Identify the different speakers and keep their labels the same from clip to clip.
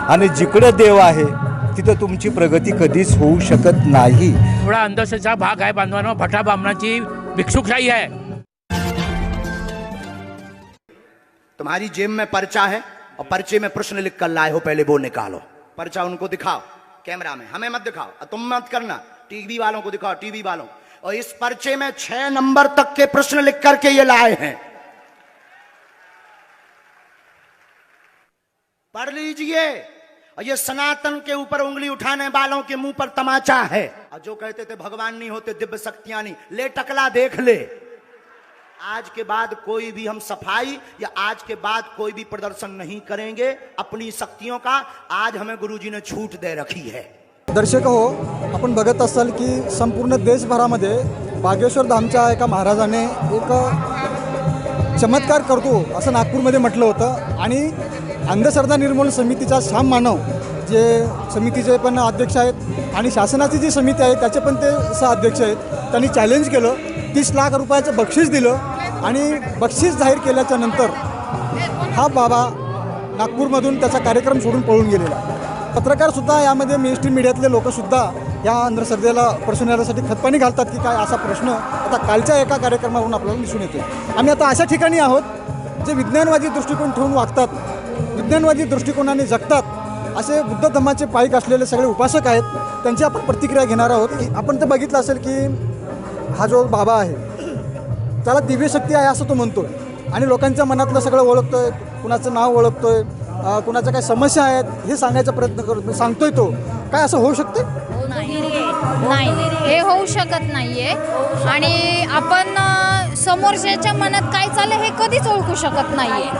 Speaker 1: आणि जिकडे देव आहे तिथं तुमची प्रगती कधीच होऊ शकत नाही।
Speaker 2: थोडा अंधश्रद्धेचा भाग आहे बांधवांनो, भटा बामणाची भिक्षुकशाही है।
Speaker 3: तुम्हारी जेब में पर्चा है और पर्चे में प्रश्न लिख कर लाए हो, पहले वो निकालो। पर्चा उनको दिखाओ कैमरा में, हमें मत दिखाओ, तुम मत करना, टीवी वालों को दिखाओ, टीवी वालों। और इस पर्चे में 6 नंबर तक के प्रश्न लिख करके ये लाए हैं, पढ़ लीजिए। और ये सनातन के ऊपर उंगली उठाने वालों के मुंह पर तमाचा है। और जो कहते थे भगवान नहीं होते, दिव्य शक्तियां नहीं, ले टकला देख ले। आज के बाद कोई भी हम सफाई या आज के बाद कोई भी प्रदर्शन नहीं करेंगे अपनी शक्तियों का। आज हमें गुरुजी ने छूट दे रखी है।
Speaker 4: दर्शक हो, आपण बघत असाल की संपूर्ण देशभरामध्ये बागेश्वर धामच्या एका महाराजाने एक चमत्कार करतो असं नागपूरमध्ये म्हटलं होतं। आणि अंधश्रद्धा निर्मूलन समितीचा श्याम मानव जे समितीचे पण अध्यक्ष आहेत आणि शासनाची जी समिती आहे त्याचे पण ते सहअध्यक्ष आहेत, त्यांनी चॅलेंज केलं, 30 लाख रुपयाचं बक्षीस दिलं आणि बक्षीस जाहीर केल्याच्या नंतर हा बाबा नागपूरमधून त्याचा कार्यक्रम सोडून पळून गेलेला। पत्रकारसुद्धा यामध्ये मेनस्ट्रीम मीडियातले लोकसुद्धा या अंधश्रद्धेला प्रश्नासाठी खतपाणी घालतात की काय असा प्रश्न आता कालच्या एका कार्यक्रमावरून आपल्याला दिसून येतो। आम्ही आता अशा ठिकाणी आहोत जे विज्ञानवादी दृष्टिकोन ठेवून वागतात, विज्ञानवादी दृष्टिकोनाने जगतात असे बुद्ध धम्माचे पाईक असलेले सगळे उपासक आहेत, त्यांची आपण प्रतिक्रिया घेणार आहोत। आपण तर बघितलं असेल की हा जो बाबा आहे त्याला दिव्य शक्ती आहे असं तो म्हणतो आणि लोकांच्या मनातलं सगळं ओळखतोय, कुणाचं नाव ओळखतोय, कुणाच्या काय समस्या आहेत हे सांगायचा प्रयत्न करतो, सांगतोय तो। काय असं होऊ शकते?
Speaker 5: नाही, हे होऊ शकत नाहीये। आणि आपण समोरच्याच्या मनात काय चाललं हे कधीच ओळखू शकत नाहीये।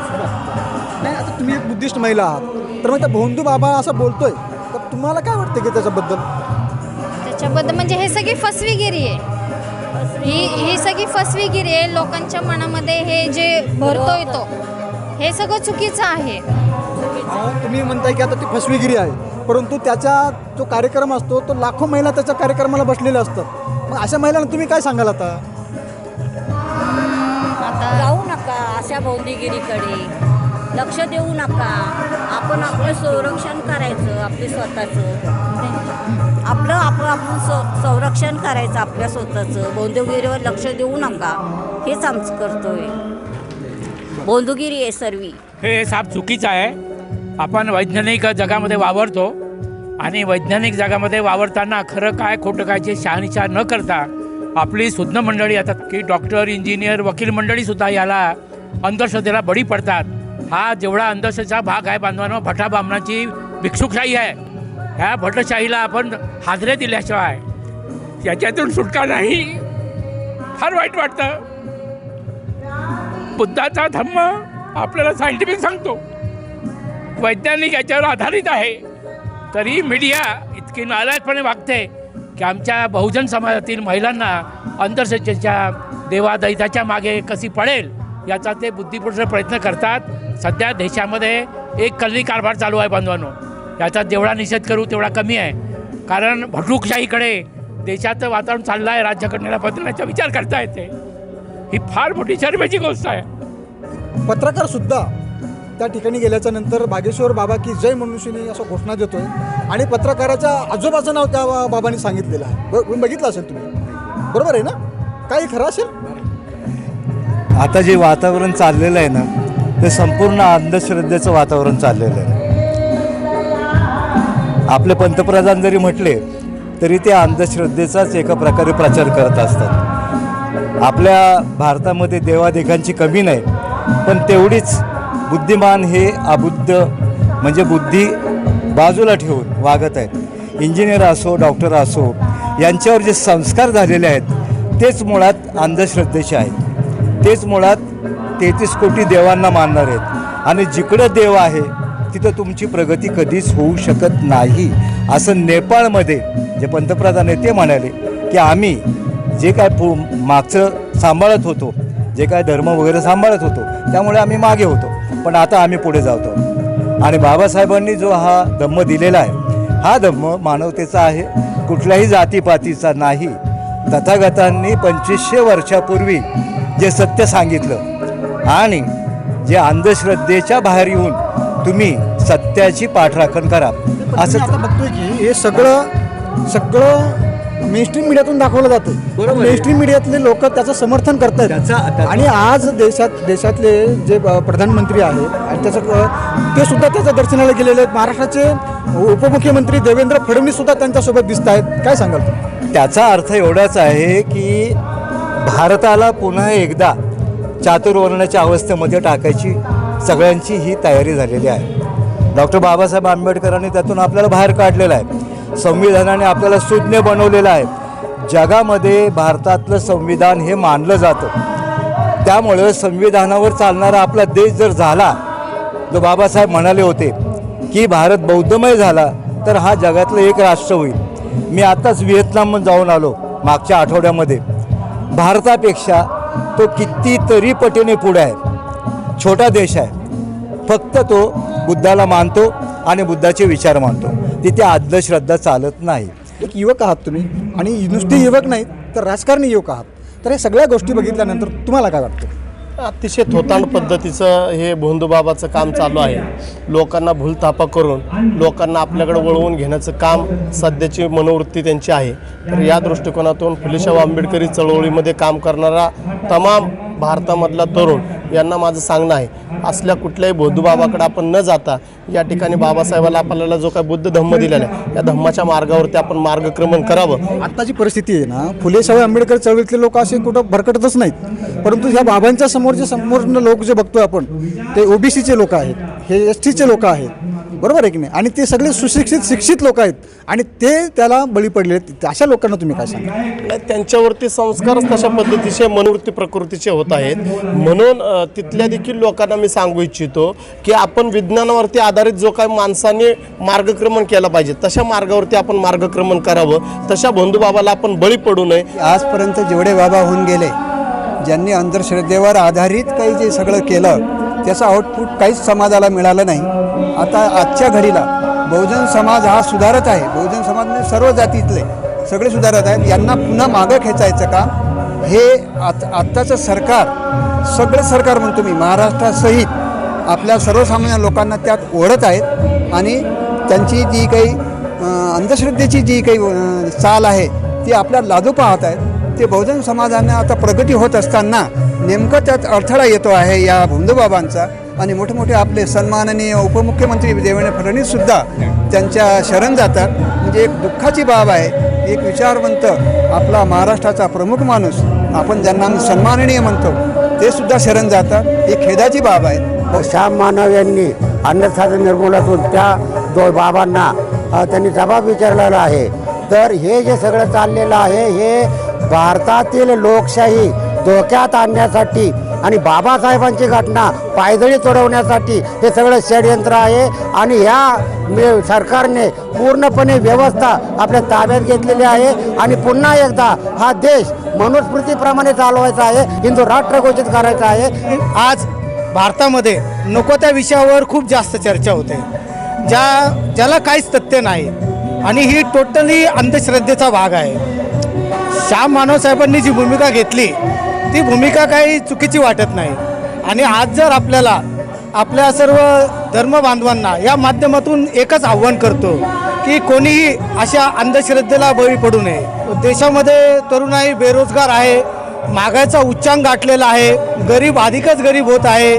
Speaker 4: नाही, आता तुम्ही एक बुद्धिस्ट महिला आहात, तर मग त्या भोंदू बाबा असं बोलतोय, तर तुम्हाला काय वाटतं की
Speaker 5: त्याच्याबद्दल म्हणजे हे सगळी फसवेगिरी आहे। ही सगळी फसवेगिरी आहे। लोकांच्या मनामध्ये हे जे भरतोय तो हे सगळं चुकीचं आहे।
Speaker 4: तुम्ही म्हणताय की आता ती फसवेगिरी आहे, परंतु त्याचा जो कार्यक्रम असतो तो लाखो महिला त्याच्या कार्यक्रमाला बसलेल्या असतात। मग अशा महिलांना तुम्ही काय सांगाल? आता
Speaker 6: जाऊ नका अशा भोंदीगिरीकडे, लक्ष देऊ नका। आपण आपलं संरक्षण करायचं, आपले स्वतःचं आपण संरक्षण करायचं आपल्या स्वतःचं। भोंदूगिरीवर लक्ष देऊ नका, हेच आमचं कर्तव्य। भोंदूगिरी आहे सर्वी,
Speaker 2: हे साप चुकीचं आहे। आपण वैज्ञानिक जगामध्ये वावरतो आणि वैज्ञानिक जगामध्ये वावरताना खरं काय खोटं कायची शहानिशा न करता आपली सुज्ञ मंडळी आता की डॉक्टर, इंजिनियर, वकील मंडळीसुद्धा याला अंधश्रद्धेला बळी पडतात। हा जेवढा अंधश्रद्धेचा भाग आहे बांधवांनो, भटा बामणाची भिक्षुकशाही आहे। ह्या भटशाहीला आपण हादरे दिल्याशिवाय याच्यातून सुटका नाही। फार वाईट वाटतं। बुद्धाचा धम्म आपल्याला सायंटिफिक सांगतो, वैज्ञानिक याच्यावर आधारित आहे, तरी मीडिया इतकी नालायकपणे वागते की आमच्या बहुजन समाजातील महिलांना अंधश्रद्धेच्या देवादैताच्या मागे कशी पडेल याचा ते बुद्धिपुरुष प्रयत्न करतात। सध्या देशामध्ये एक कल्ली कारभार चालू आहे बांधवांनो, याचा जेवढा निषेध करू तेवढा कमी आहे। कारण भटूकशाहीकडे देशाचं वातावरण चाललं आहे, राज्यघटनेला बदलण्याचा विचार करता येते। ही फार मोठी शरमेची गोष्ट आहे।
Speaker 4: पत्रकारसुद्धा त्या ठिकाणी गेल्याच्या नंतर बागेश्वर बाबा की जय मनुष्यनी असं घोषणा देतोय आणि पत्रकाराच्या आजोबाचं नाव त्या बाबांनी सांगितलेलं आहे। बघितलं असेल तुम्ही, बरोबर आहे ना? काही खरं असेल?
Speaker 1: आता जे वातावरण चाललेलं आहे ना ते संपूर्ण अंधश्रद्धेचं वातावरण चाललेलं आहे। आपले पंतप्रधान जरी म्हटले तरी ते अंधश्रद्धेचाच एका प्रकारे प्रचार करत असतात। आपल्या भारतामध्ये देवादेवांची कमी नाही, पण तेवढीच बुद्धिमान हे अबुद्ध म्हणजे बुद्धी बाजूला ठेवून वागत आहेत। इंजिनियर असो, डॉक्टर असो, यांच्यावर जे संस्कार झालेले आहेत तेच मुळात अंधश्रद्धेचे आहेत। तेच मुळात 33 कोटी देवांना मानणार आहेत आणि जिकडे देव आहे तिथं तुमची प्रगती कधीच होऊ शकत नाही असं नेपाळमध्ये जे पंतप्रधान आहे ते म्हणाले की आम्ही जे काय मागचं सांभाळत होतो, जे काय धर्म वगैरे सांभाळत होतो त्यामुळे आम्ही मागे होतो, पण आता आम्ही पुढे जातो। आणि बाबासाहेबांनी जो हा धम्म दिलेला आहे हा धम्म मानवतेचा आहे, कुठल्याही जातीपातीचा नाही। तथागतांनी 2500 वर्षापूर्वी जे सत्य सांगितलं आणि जे अंधश्रद्धेच्या बाहेर येऊन तुम्ही सत्याची पाठराखण करा
Speaker 4: असं
Speaker 1: असं
Speaker 4: आता बघतोय की हे सगळं मेनस्ट्रीम मीडियातून दाखवलं जातं.
Speaker 1: बरोबर आहे.
Speaker 4: मेनस्ट्रीम मीडियातले लोक त्याचं समर्थन करतायत आणि आज देशातले जे प्रधानमंत्री आहेत आणि ते सुद्धा त्याच्या दर्शनाला गेलेले आहेत. महाराष्ट्राचे उपमुख्यमंत्री देवेंद्र फडणवीस सुद्धा त्यांच्यासोबत दिसत आहेत. काय सांगाल तुम्ही?
Speaker 1: त्याचा अर्थ एवढाच आहे की भारताला पुन्हा एकदा चातुर्वर्ण्याच्या अवस्थेमध्ये टाकायची सगळ्यांची ही तयारी झालेली आहे. डॉक्टर बाबासाहेब आंबेडकरांनी त्यातून आपल्याला बाहेर काढलेलं आहे. संविधानाने आपल्याला सुज्ञ बनवलेलं आहे. जगामध्ये भारतातलं संविधान हे मानलं जातं. त्यामुळं संविधानावर चालणारा आपला देश जर झाला, जो बाबासाहेब म्हणाले होते की भारत बौद्धमय झाला तर हा जगातलं एक राष्ट्र होईल. मी आताच व्हिएतनाम जाऊन आलो मागच्या आठवड्यामध्ये. भारतापेक्षा तो कितीतरी पटीने पुढे आहे. छोटा देश आहे, फक्त तो बुद्धाला मानतो आणि बुद्धाचे विचार मानतो. तिथे अंधश्रद्धा चालत नाही.
Speaker 4: एक युवक आहात तुम्ही आणि नुसते युवक नाहीत तर राजकारणी युवक आहात. तर हे सगळ्या गोष्टी बघितल्यानंतर तुम्हाला काय वाटतं?
Speaker 7: अतिशय थोतांड पद्धतीचं हे भोंदूबाबाचं काम चालू आहे. लोकांना भूलथापा करून लोकांना आपल्याकडे वळवून घेण्याचं काम सध्याची मनोवृत्ती त्यांची आहे. तर या दृष्टिकोनातून फुलेशाह आंबेडकरी चळवळीमध्ये काम करणारा तमाम भारतामधला तरुण यांना माझं सांगणं आहे, असल्या कुठल्याही भोंदूबाबाकडे आपण न जाता या ठिकाणी बाबासाहेबाला आपल्याला जो काय बुद्ध धम्म दिलेला आहे या धम्माच्या मार्गावरती आपण मार्गक्रमण करावं.
Speaker 4: आत्ताची परिस्थिती आहे ना, फुलेशाह आंबेडकर चळवळीतले लोक असे कुठं भरकटतच नाहीत. परंतु ह्या बाबांच्या समोरचे लोक जे बघतोय आपण ते ओबीसीचे लोक आहेत, हे STचे लोक आहेत, बरोबर आहे की नाही? आणि ते सगळे शिक्षित लोक आहेत आणि ते त्याला बळी पडले. अशा लोकांना तुम्ही काय सांगा?
Speaker 7: त्यांच्यावरती संस्कारच तशा पद्धतीचे मनोवृत्ती प्रकृतीचे होत आहेत. म्हणून तिथल्या देखील लोकांना मी सांगू इच्छितो की आपण विज्ञानावरती आधारित जो काय माणसाने मार्गक्रमण केला पाहिजे तशा मार्गावरती आपण मार्गक्रमण करावं. तशा भोंदूबाबाला आपण बळी पडू नये.
Speaker 8: आजपर्यंत जेवढे बाबा होऊन गेले, ज्यांनी अंधश्रद्धेवर आधारित काही जे सगळं केलं त्याचं आउटपुट काहीच समाजाला मिळालं नाही. आता आजच्या घडीला बहुजन समाज हा सुधारत आहे. बहुजन समाज म्हणजे सर्व जातीतले सगळे सुधारत आहेत. यांना पुन्हा मागं खेचायचं का हे आत्ताचं सरकार, सगळं सरकार म्हणतो मी, महाराष्ट्रासहित आपल्या सर्वसामान्य लोकांना त्यात ओढत आहेत. आणि त्यांची जी काही अंधश्रद्धेची जी काही चाल आहे ती आपल्या लादू पाहत आहेत. ते बहुजन समाजाने आता प्रगती होत असताना नेमकं त्यात अडथळा येतो आहे या भोंदूबाबांचा. आणि मोठे मोठे आपले सन्माननीय उपमुख्यमंत्री देवेंद्र फडणवीससुद्धा त्यांच्या शरण जातात. म्हणजे एक दुःखाची बाब आहे. एक विचारवंत आपला महाराष्ट्राचा प्रमुख माणूस, आपण ज्यांना सन्माननीय म्हणतो, ते सुद्धा शरण जातात. ही खेदाची बाब आहे.
Speaker 9: श्याम मानव यांनी अंधश्रद्धा निर्मूलनातून त्या बाबांना त्यांनी जबाब विचारलेला आहे. तर हे जे सगळं चाललेलं आहे हे भारतातील लोकशाही धोक्यात आणण्यासाठी आणि बाबासाहेबांची घटना पायदळी चढवण्यासाठी हे सगळं षडयंत्र आहे. आणि ह्या सरकारने पूर्णपणे व्यवस्था आपल्या ताब्यात घेतलेली आहे आणि पुन्हा एकदा हा देश मनुस्मृतीप्रमाणे चालवायचा आहे, हिंदू राष्ट्र घोषित करायचा आहे.
Speaker 10: आज भारतामध्ये नको त्या विषयावर खूप जास्त चर्चा होते, ज्याला काहीच तथ्य नाही आणि ही टोटली अंधश्रद्धेचा भाग आहे. श्याम मानव साहेबांनी जी भूमिका घेतली ती भूमिका काही चुकीची वाटत नाही. आणि आज जर आपल्याला आपल्या सर्व धर्म बांधवांना या माध्यमातून एकच आव्हान करतो की कोणीही अशा अंधश्रद्धेला बळी पडू नये. देशामध्ये तरुणाई बेरोजगार आहे, महागाईचा उच्चांक गाठलेला आहे, गरीब अधिकच गरीब होत आहे,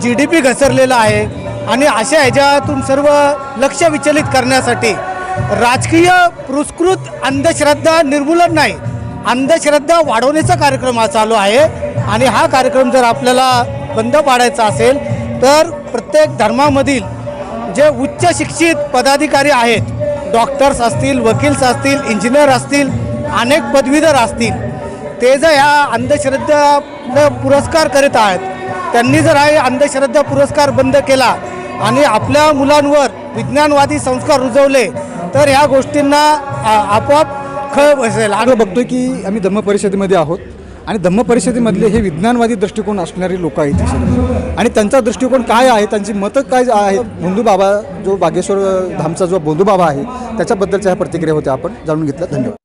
Speaker 10: GDP घसरलेला आहे. आणि अशा ह्याच्यातून सर्व लक्ष विचलित करण्यासाठी राजकीय पुरस्कृत अंधश्रद्धा निर्मूलन नाही, अंधश्रद्धा वाढवण्याचा कार्यक्रम हा चालू आहे. आणि हा कार्यक्रम जर आपल्याला बंद पाडायचा असेल तर प्रत्येक धर्मामधील जे उच्च शिक्षित पदाधिकारी आहेत, डॉक्टर्स असतील, वकील्स असतील, इंजिनियर असतील, अनेक पदवीधर असतील, ते जर ह्या अंधश्रद्धा पुरस्कार करीत आहेत, त्यांनी जर हा अंधश्रद्धा पुरस्कार बंद केला आणि आपल्या मुलांवर विज्ञानवादी संस्कार रुजवले तर ह्या गोष्टींना आपोआप खळ बसेल.
Speaker 4: आम्ही बघतोय की आम्ही धम्म परिषदेमध्ये आहोत आणि धम्म परिषदेमधले हे विज्ञानवादी दृष्टिकोन असणारे लोक आहेत आणि त्यांचा दृष्टिकोन काय आहे, त्यांची मतं काय आहेत, भोंदूबाबा जो बागेश्वर धामचा जो भोंदूबाबा आहे त्याच्याबद्दलच्या ह्या प्रतिक्रिया होत्या आपण जाणून घेतल्या. धन्यवाद.